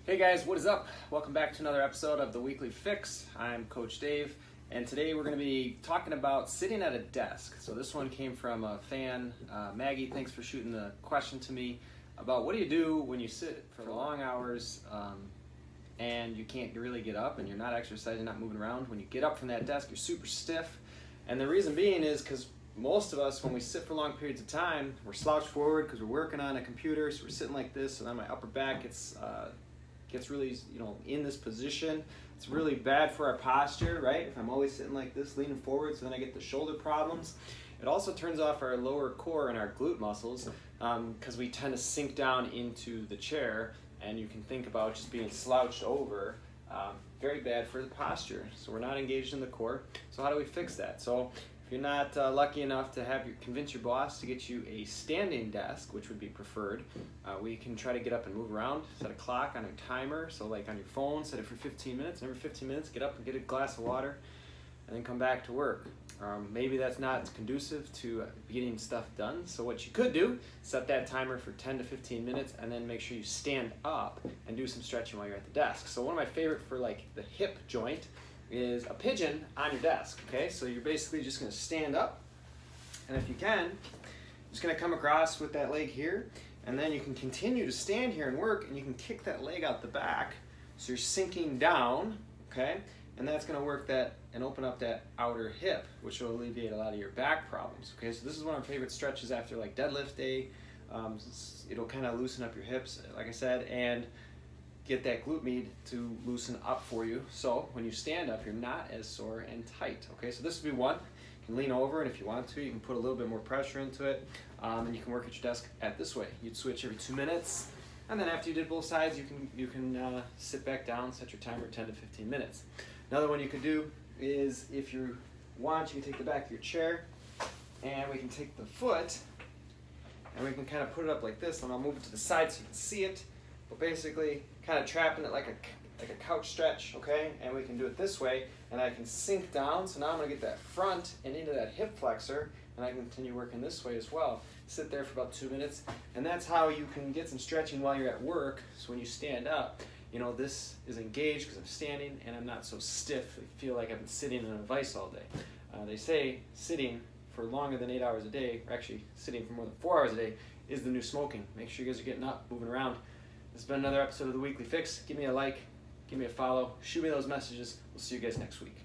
Hey guys, what is up? Welcome back to another episode of The Weekly Fix. I'm Coach Dave, and today we're going to be talking about sitting at a desk. So this one came from a fan, Maggie. Thanks for shooting the question to me about what do you do when you sit for long hours and you can't really get up and you're not exercising, not moving around. When you get up from that desk, you're super stiff. And the reason being is because most of us, when we sit for long periods of time, we're slouched forward because we're working on a computer, so we're sitting like this, and then my upper back gets really, in this position. It's really bad for our posture, right? If I'm always sitting like this, leaning forward, so then I get the shoulder problems. It also turns off our lower core and our glute muscles because we tend to sink down into the chair, and you can think about just being slouched over. Very bad for the posture. So we're not engaged in the core. So how do we fix that? So if you're not lucky enough to convince your boss to get you a standing desk, which would be preferred, we can try to get up and move around. Set a clock on a timer, so like on your phone, set it for 15 minutes. And every 15 minutes, get up and get a glass of water, and then come back to work. Maybe that's not conducive to getting stuff done. So what you could do, set that timer for 10 to 15 minutes, and then make sure you stand up and do some stretching while you're at the desk. So one of my favorite for like the hip joint is a pigeon on your desk, okay? So you're basically just gonna stand up, and if you can, just gonna come across with that leg here, and then you can continue to stand here and work, and you can kick that leg out the back, so you're sinking down, okay? And that's gonna work that and open up that outer hip, which will alleviate a lot of your back problems, okay? So this is one of my favorite stretches after like deadlift day. It'll kind of loosen up your hips, like I said, and get that glute med to loosen up for you. So when you stand up, you're not as sore and tight, okay? So this would be one. You can lean over, and if you want to, you can put a little bit more pressure into it, and you can work at your desk at this way. You'd switch every 2 minutes, and then after you did both sides, you can sit back down, set your timer 10 to 15 minutes. Another one you could do is, if you want, you can take the back of your chair, and we can take the foot, and we can kind of put it up like this, and I'll move it to the side so you can see it. But basically, kind of trapping it like a couch stretch, okay? And we can do it this way, and I can sink down. So now I'm gonna get that front and into that hip flexor, and I can continue working this way as well. Sit there for about 2 minutes, and that's how you can get some stretching while you're at work. So when you stand up, this is engaged because I'm standing, and I'm not so stiff. I feel like I've been sitting in a vice all day. They say sitting for longer than 8 hours a day, or actually sitting for more than 4 hours a day, is the new smoking. Make sure you guys are getting up, moving around. This has been another episode of The Weekly Fix. Give me a like, give me a follow, shoot me those messages. We'll see you guys next week.